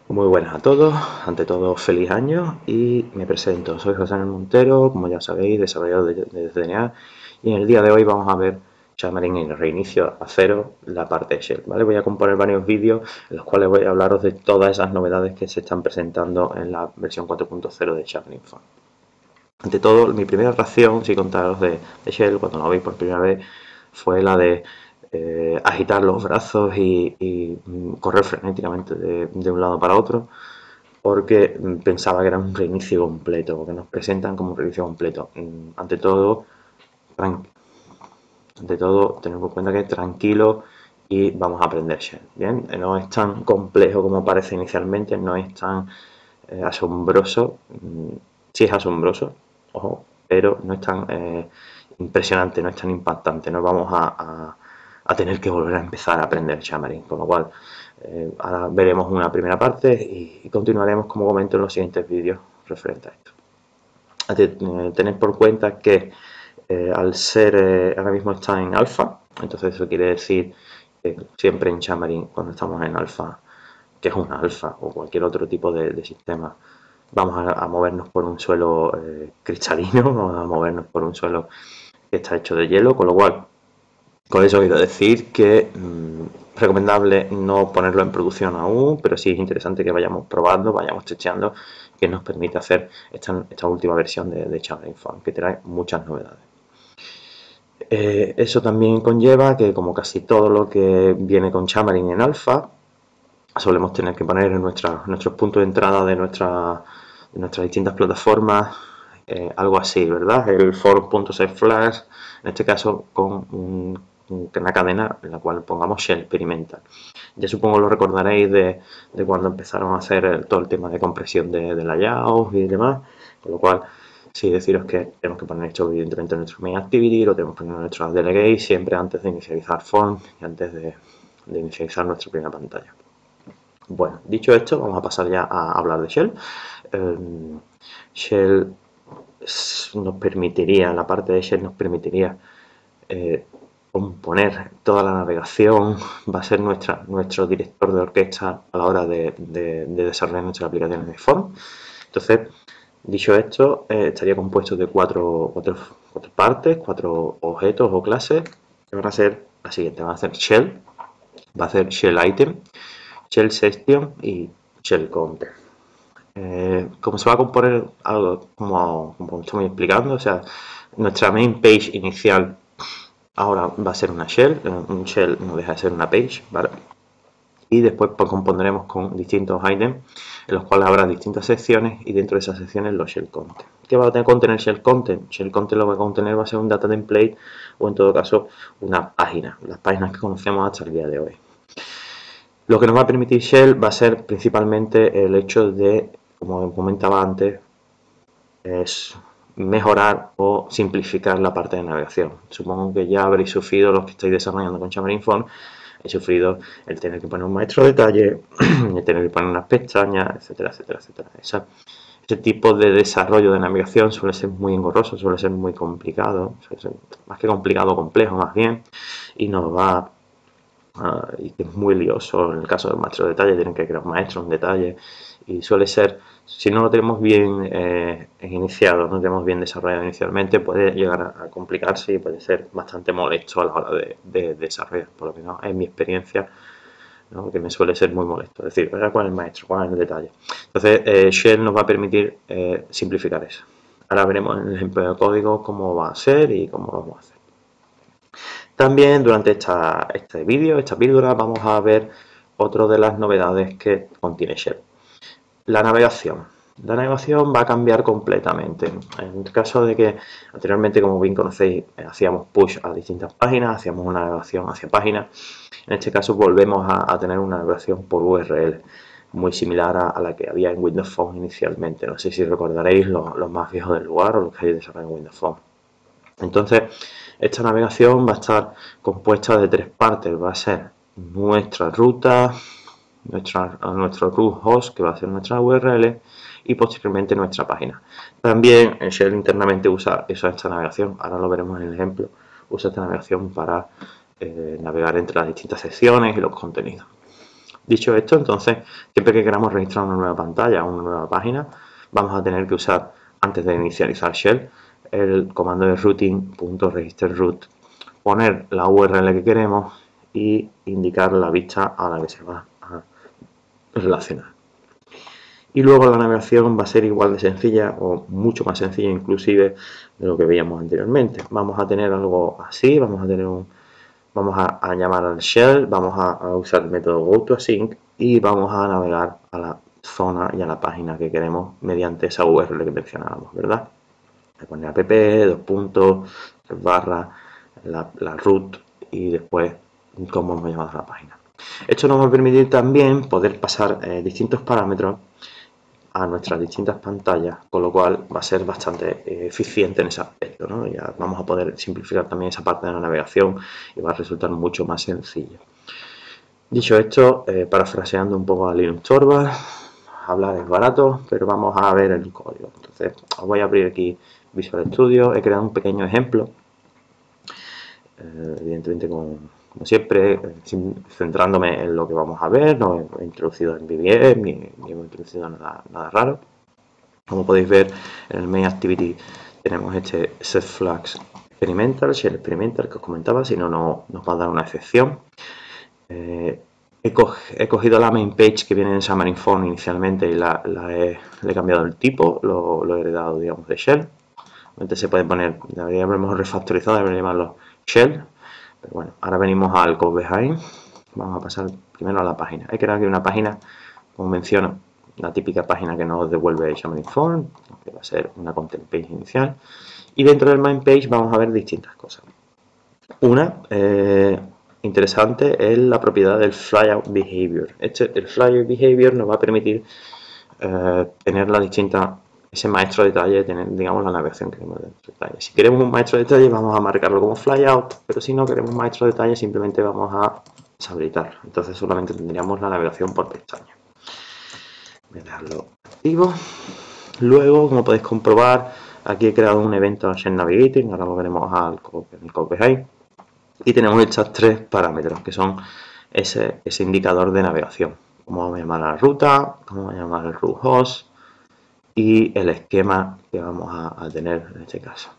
Muy buenas a todos, ante todo feliz año y me presento, soy José Ángel Montero, como ya sabéis, desarrollador de DNA, y en el día de hoy vamos a ver Xamarin en el reinicio a cero, la parte de Shell, ¿vale? Voy a componer varios vídeos en los cuales voy a hablaros de todas esas novedades que se están presentando en la versión 4.0 de Xamarin Phone. Ante todo, mi primera reacción, si contaros de Shell, cuando lo veis por primera vez, fue la de agitar los brazos y correr frenéticamente de un lado para otro, porque pensaba que era un reinicio completo, porque nos presentan como un reinicio completo. Ante todo, tenemos en cuenta que es tranquilo y vamos a aprender Shell. Bien, no es tan complejo como parece inicialmente, no es tan asombroso. Sí es asombroso, ojo, pero no es tan impresionante, no es tan impactante. No vamos a tener que volver a empezar a aprender Xamarin, con lo cual ahora veremos una primera parte y continuaremos, como comento, en los siguientes vídeos referente a esto. Tened por cuenta que al ser ahora mismo está en alfa, entonces eso quiere decir que siempre en Xamarin, cuando estamos en alfa, que es un alfa o cualquier otro tipo de sistema, vamos a movernos por un suelo cristalino, vamos a movernos por un suelo que está hecho de hielo, con lo cual, con eso quiero decir que recomendable no ponerlo en producción aún, pero sí es interesante que vayamos probando, vayamos testeando, que nos permite hacer esta última versión de Xamarin Phone, que trae muchas novedades. Eso también conlleva que, como casi todo lo que viene con Xamarin en alfa, solemos tener que poner en nuestros puntos de entrada de nuestras distintas plataformas algo así, ¿verdad? El for.setFlash, en este caso con una cadena en la cual pongamos Shell Experimental. Ya supongo lo recordaréis de cuando empezaron a hacer todo el tema de compresión de layout y demás, con lo cual sí deciros que tenemos que poner esto evidentemente en nuestro main activity, lo tenemos que poner en nuestro delegate siempre antes de inicializar form y antes de inicializar nuestra primera pantalla. Bueno, dicho esto, vamos a pasar ya a hablar de Shell. Shell nos permitiría, la parte de Shell nos permitiría componer toda la navegación, va a ser nuestro director de orquesta a la hora de desarrollar nuestras aplicaciones de form. Entonces, dicho esto, estaría compuesto de cuatro partes, cuatro objetos o clases, que van a ser las siguientes: va a ser Shell, va a ser Shell Item, Shell Section y Shell Counter. Como se va a componer algo como estoy explicando, o sea, nuestra main page inicial ahora va a ser una shell, un shell no deja de ser una page, ¿vale? Y después pues, compondremos con distintos items en los cuales habrá distintas secciones y dentro de esas secciones los shell content. ¿Qué va a contener shell content? Shell content lo que va a contener va a ser un data template o en todo caso una página, las páginas que conocemos hasta el día de hoy. Lo que nos va a permitir Shell va a ser principalmente el hecho de, como comentaba antes, es mejorar o simplificar la parte de navegación. Supongo que ya habréis sufrido, los que estáis desarrollando con Xamarin Phone, he sufrido el tener que poner un maestro de detalle, el tener que poner unas pestañas, etcétera, etcétera, etcétera. Ese tipo de desarrollo de navegación suele ser muy engorroso, suele ser muy complicado, suele ser más que complicado, complejo más bien, y nos va y que es muy lioso. En el caso del maestro de detalle tienen que crear un maestro en detalle y suele ser, si no lo tenemos bien iniciado, no lo tenemos bien desarrollado inicialmente, puede llegar a complicarse y puede ser bastante molesto a la hora de desarrollar, por lo menos en mi experiencia, ¿no? Que me suele ser muy molesto, es decir, cuál es el maestro, cuál es el detalle. Entonces Shell nos va a permitir simplificar eso. Ahora veremos en el ejemplo de código cómo va a ser y cómo lo vamos a hacer. También durante este vídeo, esta píldora, vamos a ver otra de las novedades que contiene Shell. La navegación. La navegación va a cambiar completamente. En el caso de que anteriormente, como bien conocéis, hacíamos push a distintas páginas, hacíamos una navegación hacia páginas. En este caso volvemos a tener una navegación por URL, muy similar a la que había en Windows Phone inicialmente. No sé si recordaréis los más viejos del lugar o los que hay desarrollado en Windows Phone. Entonces, esta navegación va a estar compuesta de tres partes. Va a ser nuestra ruta, nuestro root host, que va a ser nuestra URL, y posteriormente nuestra página. También Shell internamente usa esta navegación, ahora lo veremos en el ejemplo, usa esta navegación para navegar entre las distintas secciones y los contenidos. Dicho esto, entonces, siempre que queramos registrar una nueva pantalla o una nueva página, vamos a tener que usar, antes de inicializar Shell, el comando de routing.registerroot, poner la URL que queremos y indicar la vista a la que se va a relacionar. Y luego la navegación va a ser igual de sencilla o mucho más sencilla inclusive de lo que veíamos anteriormente. Vamos a tener algo así, vamos a llamar al shell, vamos a usar el método goToAsync y vamos a navegar a la zona y a la página que queremos mediante esa URL que mencionábamos, ¿verdad? Le pone app, dos puntos, barra, la root y después cómo hemos llamado a la página. Esto nos va a permitir también poder pasar distintos parámetros a nuestras distintas pantallas, con lo cual va a ser bastante eficiente en ese aspecto, ¿no? Ya vamos a poder simplificar también esa parte de la navegación y va a resultar mucho más sencillo. Dicho esto, parafraseando un poco a Linus Torvalds, hablar es barato, pero vamos a ver el código. Entonces, os voy a abrir aquí Visual Studio, he creado un pequeño ejemplo, evidentemente como siempre, centrándome en lo que vamos a ver, no he introducido en BBM ni hemos introducido nada raro. Como podéis ver, en el main activity tenemos este setFlags experimental, shell experimental que os comentaba, si no nos va a dar una excepción. He cogido la main page que viene en Xamarin Form inicialmente y le he cambiado el tipo, lo he heredado, digamos, de shell. Entonces se puede poner, deberíamos refactorizado, deberíamos llamarlo shell. Pero bueno, ahora venimos al code behind. Vamos a pasar primero a la página. He creado aquí una página, como menciono, la típica página que nos devuelve Xamarin Form, que va a ser una content page inicial. Y dentro del main page vamos a ver distintas cosas. Una interesante es la propiedad del flyout behavior. El flyout behavior nos va a permitir tener ese maestro de detalle, tener, digamos, la navegación que queremos dentro de detalle. Si queremos un maestro de detalle, vamos a marcarlo como flyout, pero si no queremos un maestro de detalle, simplemente vamos a deshabilitarlo. Entonces solamente tendríamos la navegación por pestaña. Voy a dejarlo activo. Luego, como podéis comprobar, aquí he creado un evento Shell Navigating, ahora lo veremos en el code behind. Y tenemos estos tres parámetros, que son ese indicador de navegación. Cómo vamos a llamar a la ruta, cómo vamos a llamar el root host y el esquema que vamos a tener en este caso.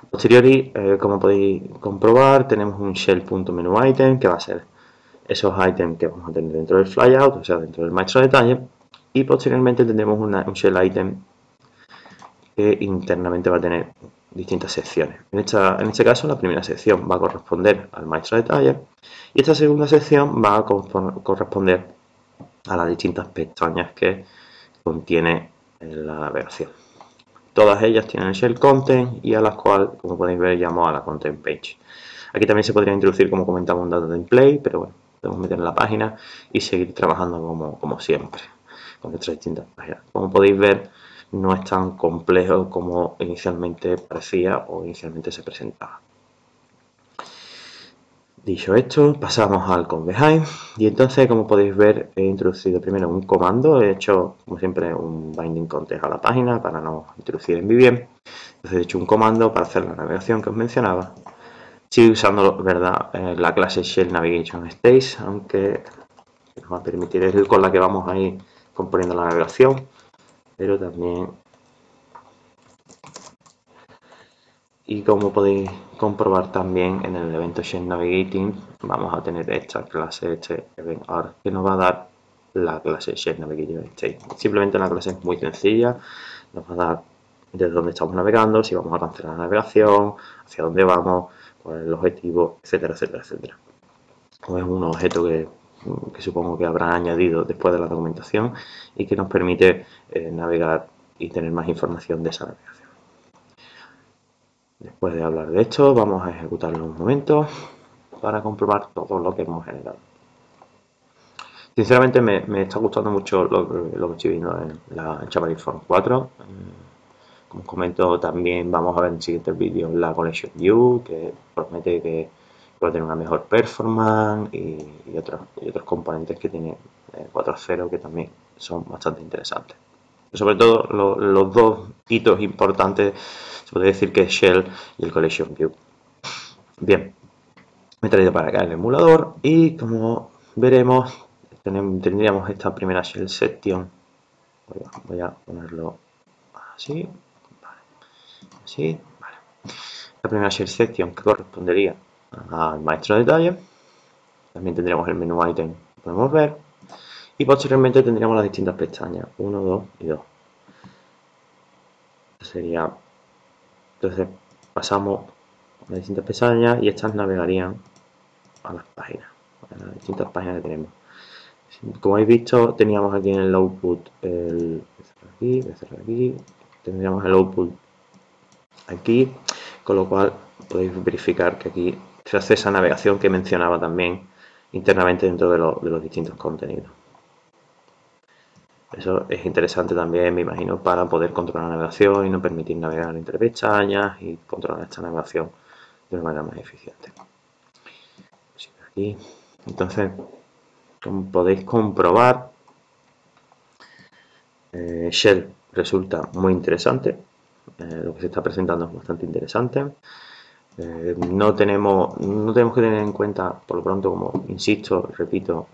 A posteriori, como podéis comprobar, tenemos un shell.menuItem que va a ser esos items que vamos a tener dentro del flyout, o sea, dentro del maestro de detalle, y posteriormente tendremos un shell item que internamente va a tener distintas secciones. En este caso, la primera sección va a corresponder al maestro de detalle y esta segunda sección va a corresponder a las distintas pestañas que contiene la navegación. Todas ellas tienen el shell content y a las cuales, como podéis ver, llamo a la content page. Aquí también se podría introducir, como comentaba, un data template, pero bueno, podemos meter en la página y seguir trabajando como siempre con nuestras distintas páginas. Como podéis ver, no es tan complejo como inicialmente parecía o inicialmente se presentaba. Dicho esto, pasamos al code behind y entonces, como podéis ver, he introducido primero un comando, he hecho como siempre un binding context a la página para no introducir en BBM. Entonces he hecho un comando para hacer la navegación que os mencionaba. Sigo usando, ¿verdad?, la clase Shell Navigation Stage, aunque nos va a permitir, es con la que vamos a ir componiendo la navegación, pero también, y como podéis comprobar también en el evento Shell Navigating, vamos a tener esta clase, este event arg, que nos va a dar la clase Shell Navigating State. Simplemente la clase es muy sencilla, nos va a dar desde dónde estamos navegando, si vamos a cancelar la navegación, hacia dónde vamos, cuál es el objetivo, etcétera, etcétera, etcétera. Es un objeto que supongo que habrá añadido después de la documentación y que nos permite navegar y tener más información de esa navegación. Después de hablar de esto, vamos a ejecutarlo un momento para comprobar todo lo que hemos generado. Sinceramente me está gustando mucho lo que estoy viendo en la Xamarin Form 4. Como os comento, también vamos a ver en el siguiente vídeo la Collection View, que promete que va a tener una mejor performance y otros componentes que tiene 4.0 que también son bastante interesantes. Sobre todo los dos hitos importantes, se puede decir que es Shell y el Collection View. Bien, me he traído para acá el emulador y como veremos tendríamos esta primera shell section. Voy a ponerlo así, vale, así, vale. La primera shell section que correspondería al maestro de detalle. También tendríamos el menú item que podemos ver. Y posteriormente tendríamos las distintas pestañas, 1, 2 y 2. Sería, entonces pasamos a las distintas pestañas y estas navegarían a las páginas, a las distintas páginas que tenemos. Como habéis visto, teníamos aquí en el output tendríamos el output aquí, con lo cual podéis verificar que aquí se hace esa navegación que mencionaba también internamente dentro de los distintos contenidos. Eso es interesante también, me imagino, para poder controlar la navegación y no permitir navegar entre pestañas y controlar esta navegación de una manera más eficiente. Aquí. Entonces, como podéis comprobar, Shell resulta muy interesante. Lo que se está presentando es bastante interesante. No tenemos que tener en cuenta, por lo pronto, como insisto, repito,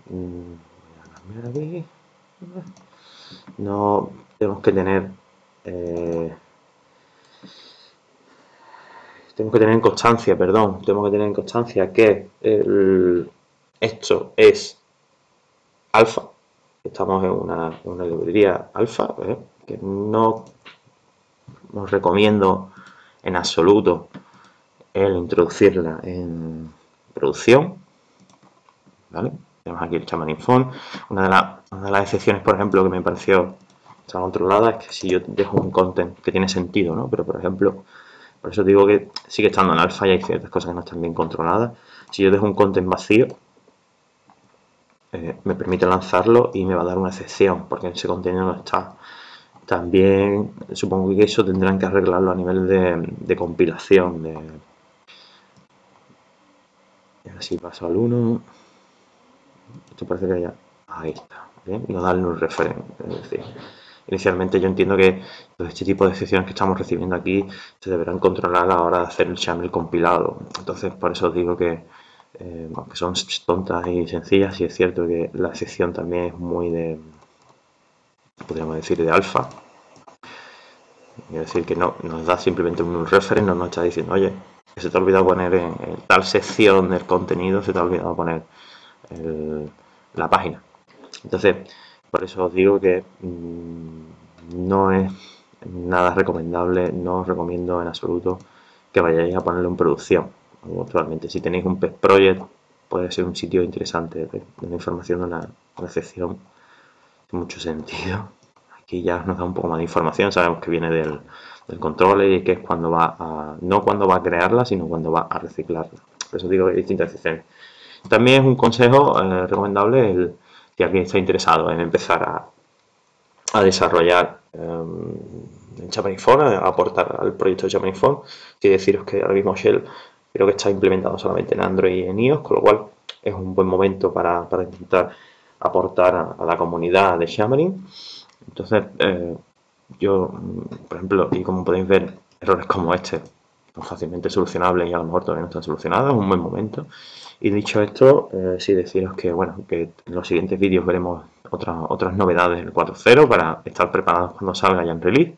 no tenemos que tener en constancia, que esto es alfa. Estamos en una librería alfa, que no os recomiendo en absoluto el introducirla en producción, ¿vale? Tenemos aquí el Xamarin Font. Una de las excepciones, por ejemplo, que me pareció está controlada es que si yo dejo un content que tiene sentido, ¿no? Pero, por ejemplo, por eso digo que sigue estando en alfa y hay ciertas cosas que no están bien controladas. Si yo dejo un content vacío, me permite lanzarlo y me va a dar una excepción, porque ese contenido no está. También supongo que eso tendrán que arreglarlo a nivel de compilación. Así paso al 1. Esto parece que ya... Ahí está. ¿Bien? Y no darle un referente. Es decir, inicialmente yo entiendo que todo este tipo de excepciones que estamos recibiendo aquí se deberán controlar a la hora de hacer el XAML compilado. Entonces, por eso os digo que, aunque son tontas y sencillas, sí es cierto que la excepción también es muy de, podríamos decir, de alfa. Es decir, que no nos da simplemente un reference, no nos está diciendo, oye, que se te ha olvidado poner en tal sección del contenido, se te ha olvidado poner la página. Entonces, por eso os digo que no es nada recomendable, no os recomiendo en absoluto que vayáis a ponerlo en producción. Actualmente, si tenéis un pet project, puede ser un sitio interesante de una información de una excepción de mucho sentido. Aquí ya nos da un poco más de información, sabemos que viene del controller y que es cuando va a, no cuando va a crearla, sino cuando va a reciclarla. Por eso digo que hay distintas excepciones. También es un consejo recomendable si alguien está interesado en empezar a desarrollar en Xamarin Font, a aportar al proyecto de Xamarin Font. Quiero deciros que ahora mismo Shell creo que está implementado solamente en Android y en iOS, con lo cual es un buen momento para intentar aportar a la comunidad de Xamarin. Entonces, yo, por ejemplo, y como podéis ver, errores como este son fácilmente solucionables y a lo mejor todavía no están solucionados, es un buen momento. Y dicho esto, sí deciros que, bueno, que en los siguientes vídeos veremos otras novedades del 4.0 para estar preparados cuando salga ya en release.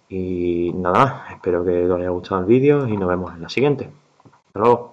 Y nada más, espero que os haya gustado el vídeo y nos vemos en la siguiente. Hasta luego.